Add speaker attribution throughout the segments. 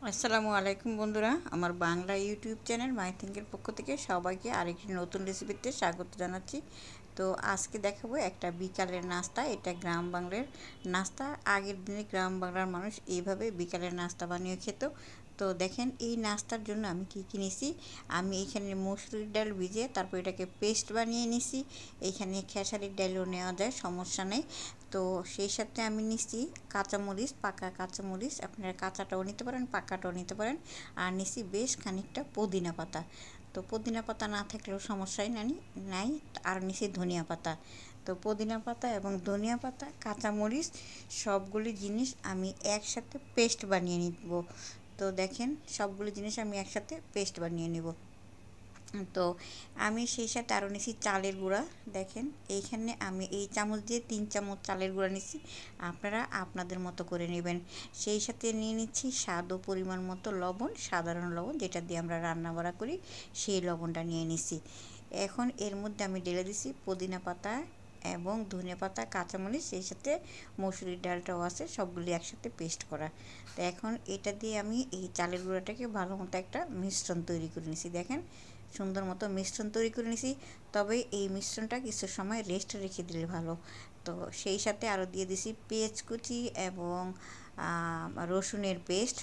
Speaker 1: আসসালামু আলাইকুম বন্ধুরা, আমার বাংলা ইউটিউব চ্যানেল মাই থিঙ্কের পক্ষ থেকে সবাইকে আরেকটি নতুন রেসিপিতে স্বাগত জানাচ্ছি। তো আজকে দেখাবো একটা বিকালের নাস্তা। এটা গ্রাম বাংলার নাস্তা। আগের দিনে গ্রাম বাংলার মানুষ এইভাবে বিকালের নাস্তা বানিয়ে খেত। তো দেখেন এই নাস্তার জন্য আমি কি কিনেছি। আমি এইখানে মসুরির ডাল ভিজিয়ে তারপর এটাকে পেস্ট বানিয়ে নিছি। এইখানে খেসারির ডালও নেওয়া যায়, সমস্যা নেই। তো সেই সাথে আমি নিচ্ছি কাঁচামরিচ, পাকা কাঁচামরিচ, আপনারা কাঁচাটাও নিতে পারেন, পাকাটাও নিতে পারেন। আর নিচ্ছি বেশ খানিকটা পুদিনা পাতা। তো পুদিনা পাতা না থাকলেও সমস্যাই নাই। আর নিচ্ছি ধনিয়া পাতা। তো পুদিনা পাতা এবং ধনিয়া পাতা, কাঁচামরিচ সবগুলি জিনিস আমি একসাথে পেস্ট বানিয়ে নিব। তো দেখেন সবগুলো জিনিস আমি একসাথে পেস্ট বানিয়ে নিব। তো আমি সেই সাথে আরও নিচ্ছি চালের গুঁড়া। দেখেন এইখানে আমি এই চামচ দিয়ে 3 চামচ চালের গুঁড়া নিচ্ছি, আপনারা আপনাদের মতো করে নেবেন। সেই সাথে নিয়ে নিচ্ছি স্বাদ ও পরিমাণ মতো লবণ, সাধারণ লবণ যেটা দিয়ে আমরা রান্না বাড়া করি, সেই লবণটা নিয়ে নিচ্ছি। এখন এর মধ্যে আমি ঢেলে দিচ্ছি পুদিনা পাতা এবং ধনিয়া পাতা, কাঁচামরিচ, সেই সাথে মসুরির ডালটাও আছে, সবগুলি একসাথে পেস্ট করা। তো এখন এটা দিয়ে আমি এই চালের গুঁড়াটাকে ভালো মতো একটা মিশ্রণ তৈরি করে নিচ্ছি। দেখেন সুন্দর মতো মিশ্রণ তৈরি করে নিছি। তবে এই মিশ্রণটা কিছু সময় রেস্ট রেখে দিলে ভালো। তো সেই সাথে আরও দিয়ে দিছি পেঁয়াজ কুচি এবং রসুনের পেস্ট।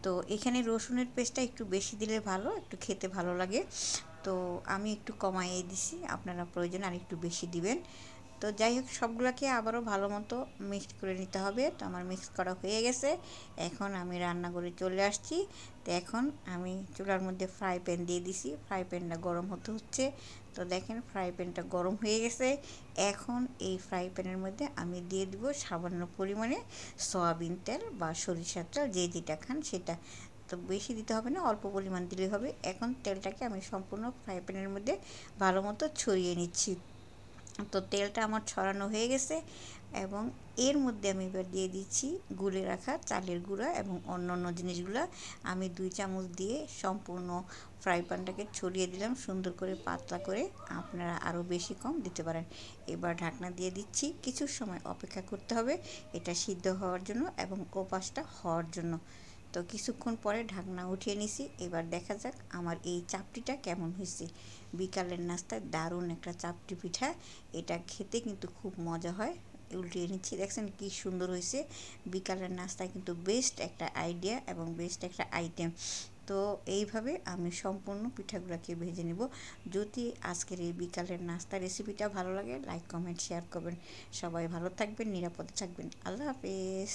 Speaker 1: তো এখানে রসুনের পেস্টটা একটু বেশি দিলে ভালো, একটু খেতে ভালো লাগে। তো আমি একটু কমাইয়ে দিছি, আপনারা প্রয়োজনে আর একটু বেশি দিবেন। তো যাই হোক সবগুলোকে আবারও ভালো মতো মিক্সড করে নিতে হবে। তো আমার মিক্স করা হয়ে গেছে। এখন আমি রান্নাঘরে চলে আসছি। তো এখন আমি চুলার মধ্যে ফ্রাই প্যান দিয়ে দিছি, ফ্রাই প্যানটা গরম হতে হচ্ছে। তো দেখেন ফ্রাই প্যানটা গরম হয়ে গেছে। এখন এই ফ্রাই প্যানের মধ্যে আমি দিয়ে দিব সামান্য পরিমাণে সয়াবিন তেল বা সরিষার তেল, যে যেটা খান সেটা। তো বেশি দিতে হবে না, অল্প পরিমাণ দিলে হবে। এখন তেলটাকে আমি সম্পূর্ণ ফ্রাই প্যানের মধ্যে ভালো মতো ছড়িয়ে নিচ্ছি। তো তেলটা আমার ছড়ানো হয়ে গেছে এবং এর মধ্যে আমি এবার দিয়ে দিচ্ছি গুলে রাখা চালের গুঁড়া এবং অন্য জিনিসগুলো। আমি 2 চামচ দিয়ে সম্পূর্ণ ফ্রাই প্যানটাকে ছড়িয়ে দিলাম সুন্দর করে, পাতলা করে। আপনারা আরও বেশি কম দিতে পারেন। এবার ঢাকনা দিয়ে দিচ্ছি, কিছু সময় অপেক্ষা করতে হবে এটা সিদ্ধ হওয়ার জন্য এবং ওপাশটা হওয়ার জন্য। তো কিছুক্ষণ পরে ঢাকনা উঠিয়ে নিছি। এবার দেখা যাক আমার এই চাপটিটা কেমন হয়েছে। বিকালের নাস্তায় দারুণ একটা চাপটি পিঠা, এটা খেতে কিন্তু খুব মজা হয়। উল্টিয়ে নিচ্ছি, দেখছেন কি সুন্দর হয়েছে। বিকালের নাস্তায় কিন্তু বেস্ট একটা আইডিয়া এবং বেস্ট একটা আইটেম। তো এইভাবে আমি সম্পূর্ণ পিঠাগুলোকে ভেজে নেব। যদি আজকের এই বিকালের নাস্তা রেসিপিটা ভালো লাগে, লাইক কমেন্ট শেয়ার করবেন। সবাই ভালো থাকবেন, নিরাপদে থাকবেন। আল্লাহ হাফেজ।